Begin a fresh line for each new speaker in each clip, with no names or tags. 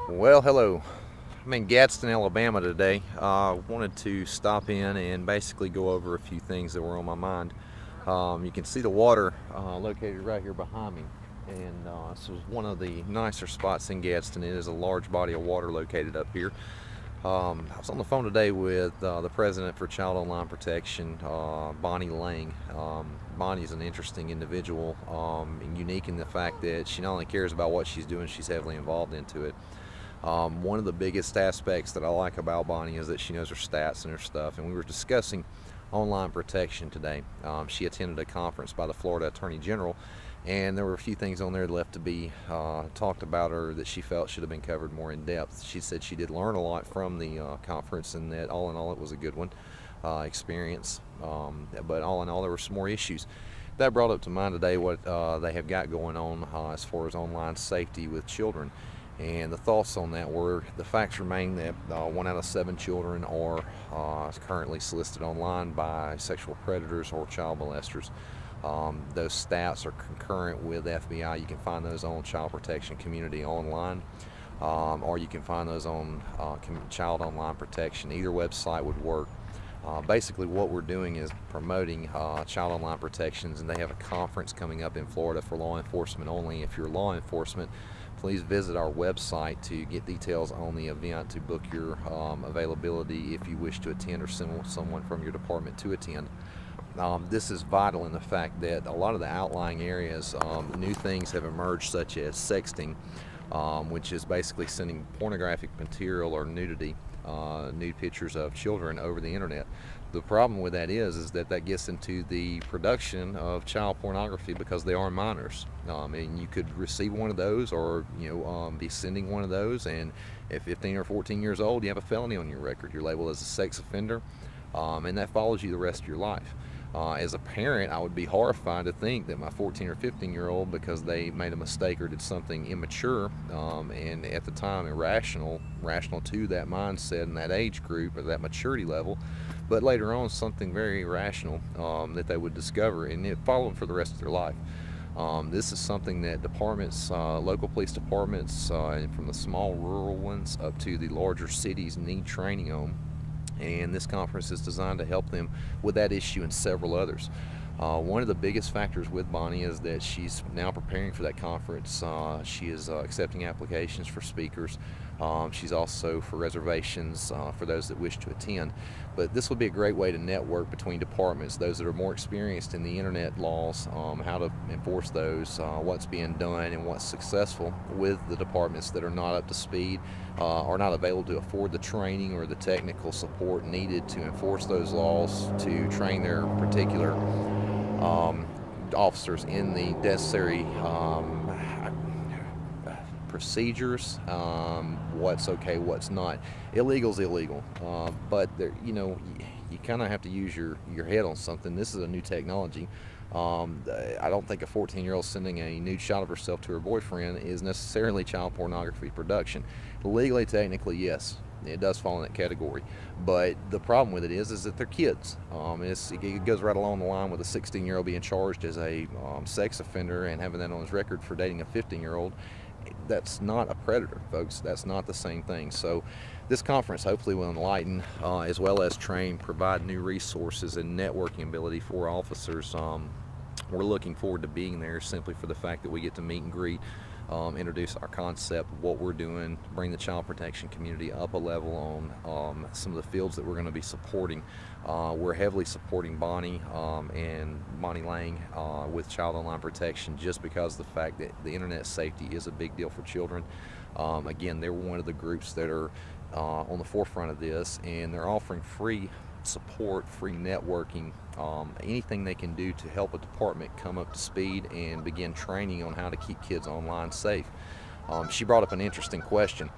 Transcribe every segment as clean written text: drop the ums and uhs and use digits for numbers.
Well, hello. I'm in Gadsden, Alabama today. Wanted to stop in and basically go over a few things that were on my mind. You can see the water located right here behind me, and this was one of the nicer spots in Gadsden. It is a large body of water located up here. I was on the phone today with the president for Child Online Protection, Bonnie Lang. Bonnie is an interesting individual and unique in the fact that she not only cares about what she's doing, she's heavily involved into it. One of the biggest aspects that I like about Bonnie is that she knows her stats and her stuff. And we were discussing online protection today. She attended a conference by the Florida Attorney General, and there were a few things on there left to be talked about or that she felt should have been covered more in depth. She said she did learn a lot from the conference, and that all in all it was a good one experience. But all in all, there were some more issues. That brought up to mind today what they have got going on as far as online safety with children. And the thoughts on that were the facts remain that 1 out of 7 children are currently solicited online by sexual predators or child molesters. Those stats are concurrent with FBI. You can find those on Child Protection Community online, or you can find those on Child Online Protection. Either website would work. Basically, what we're doing is promoting child online protections, and they have a conference coming up in Florida for law enforcement only. If you're law enforcement, please visit our website to get details on the event, to book your availability if you wish to attend, or send someone from your department to attend. This is vital in the fact that a lot of the outlying areas, new things have emerged, such as sexting, which is basically sending pornographic material or nudity, nude pictures of children over the internet. The problem with that is that gets into the production of child pornography because they are minors. And you could receive one of those, or be sending one of those, and at 15 or 14 years old, you have a felony on your record. You're labeled as a sex offender, and that follows you the rest of your life. As a parent, I would be horrified to think that my 14 or 15-year-old, because they made a mistake or did something immature and at the time irrational, rational to that mindset and that age group or that maturity level, but later on something very irrational that they would discover, and it followed them for the rest of their life. This is something that departments, local police departments, and from the small rural ones up to the larger cities, need training on. And this conference is designed to help them with that issue and several others. One of the biggest factors with Bonnie is that she's now preparing for that conference. She is accepting applications for speakers. She's also for reservations for those that wish to attend. But this will be a great way to network between departments, those that are more experienced in the internet laws, how to enforce those, what's being done and what's successful, with the departments that are not up to speed or not available to afford the training or the technical support needed to enforce those laws, to train their particular officers in the necessary procedures, what's okay, what's not. Illegal's illegal, but you kind of have to use your head on something. This is a new technology. I don't think a 14-year-old sending a nude shot of herself to her boyfriend is necessarily child pornography production. Legally, technically, yes, it does fall in that category. But the problem with it is that they're kids. It goes right along the line with a 16-year-old being charged as a sex offender and having that on his record for dating a 15-year-old. That's not a predator, folks. That's not the same thing. So this conference hopefully will enlighten as well as train, provide new resources and networking ability for officers. We're looking forward to being there, simply for the fact that we get to meet and greet, introduce our concept, what we're doing, bring the child protection community up a level on some of the fields that we're going to be supporting. We're heavily supporting Bonnie and Bonnie Lang with child online protection, just because of the fact that the internet safety is a big deal for children. Again, they're one of the groups that are on the forefront of this, and they're offering free support, free networking, anything they can do to help a department come up to speed and begin training on how to keep kids online safe. She brought up an interesting question.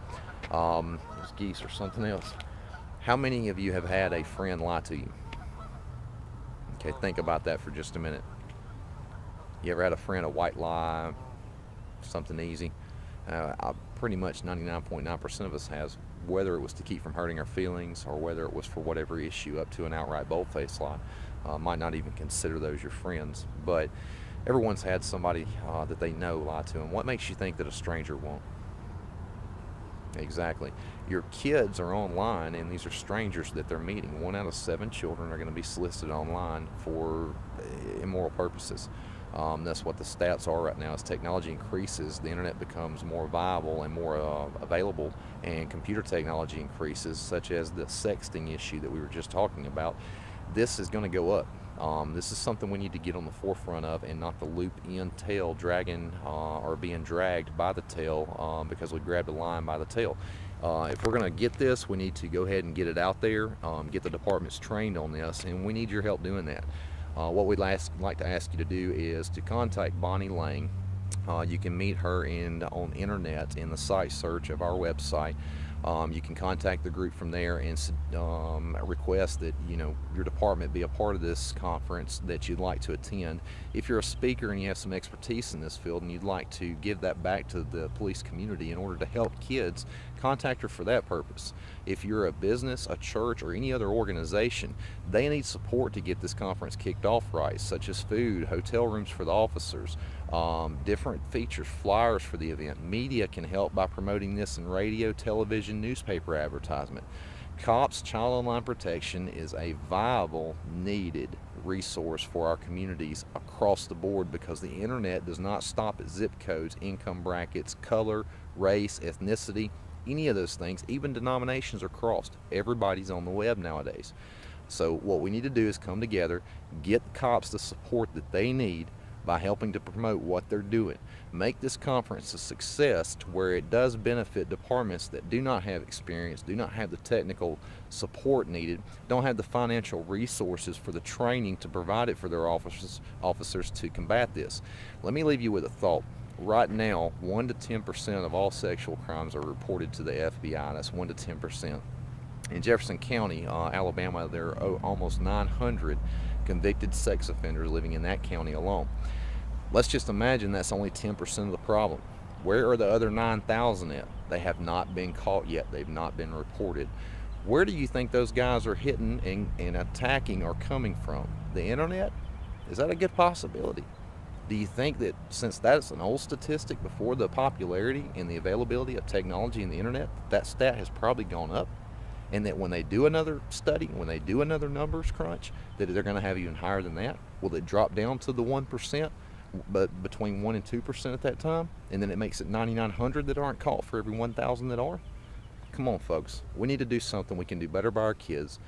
There's geese or something else. How many of you have had a friend lie to you? Okay, think about that for just a minute. You ever had a friend, a white lie, something easy? Pretty much 99.9% of us has, whether it was to keep from hurting our feelings or whether it was for whatever issue, up to an outright bold-faced lie. Might not even consider those your friends, but everyone's had somebody that they know lie to them. What makes you think that a stranger won't? Exactly. Your kids are online, and these are strangers that they're meeting. 1 out of 7 children are going to be solicited online for immoral purposes. That's what the stats are right now. As technology increases, the internet becomes more viable and more available, and computer technology increases, such as the sexting issue that we were just talking about. This is going to go up. This is something we need to get on the forefront of, and not the loop-in tail dragging or being dragged by the tail because we grabbed a line by the tail. If we're going to get this, we need to go ahead and get it out there, get the departments trained on this, and we need your help doing that. What we'd like to ask you to do is to contact Bonnie Lang. You can meet her on internet in the site search of our website. You can contact the group from there and request that your department be a part of this conference that you'd like to attend. If you're a speaker and you have some expertise in this field and you'd like to give that back to the police community in order to help kids, contact her for that purpose. If you're a business, a church, or any other organization, they need support to get this conference kicked off right, such as food, hotel rooms for the officers, different features, flyers for the event. Media can help by promoting this in radio, television, newspaper advertisement. COPS Child Online Protection is a viable, needed resource for our communities across the board, because the internet does not stop at zip codes, income brackets, color, race, ethnicity, any of those things. Even denominations are crossed. Everybody's on the web nowadays. So what we need to do is come together, get the cops the support that they need by helping to promote what they're doing. Make this conference a success to where it does benefit departments that do not have experience, do not have the technical support needed, don't have the financial resources for the training to provide it for their officers to combat this. Let me leave you with a thought. Right now, 1 to 10% of all sexual crimes are reported to the FBI. That's 1 to 10%. In Jefferson County, Alabama, there are almost 900 convicted sex offenders living in that county alone. Let's just imagine that's only 10% of the problem. Where are the other 9,000 at? They have not been caught yet. They've not been reported. Where do you think those guys are hitting and attacking or coming from? The internet? Is that a good possibility? Do you think that since that's an old statistic before the popularity and the availability of technology and the internet, that stat has probably gone up? And that when they do another study, when they do another numbers crunch, that they're going to have even higher than that? Will it drop down to the 1%, but between 1 and 2% at that time? And then it makes it 9,900 that aren't caught for every 1,000 that are? Come on, folks. We need to do something. We can do better by our kids.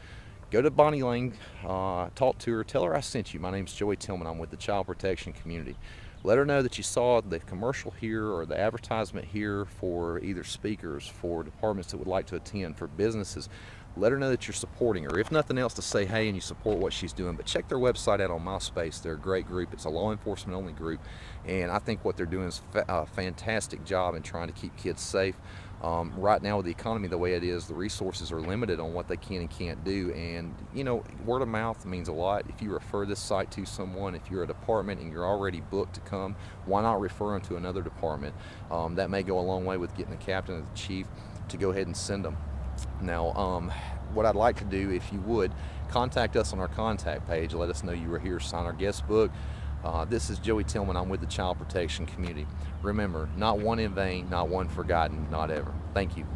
Go to Bonnie Lang, talk to her, tell her I sent you. My name's Joey Tillman. I'm with the Child Protection Community. Let her know that you saw the commercial here or the advertisement here for either speakers, for departments that would like to attend, for businesses. Let her know that you're supporting her. If nothing else, to say hey and you support what she's doing. But check their website out on MySpace. They're a great group. It's a law enforcement only group. And I think what they're doing is a fantastic job in trying to keep kids safe. Right now with the economy the way it is, the resources are limited on what they can and can't do, and word of mouth means a lot. If you refer this site to someone, if you're a department and you're already booked to come, why not refer them to another department? That may go a long way with getting the captain or the chief to go ahead and send them. Now, what I'd like to do, if you would, contact us on our contact page. Let us know you were here, sign our guest book. This is Joey Tillman. I'm with the Child Protection Community. Remember, not one in vain, not one forgotten, not ever. Thank you.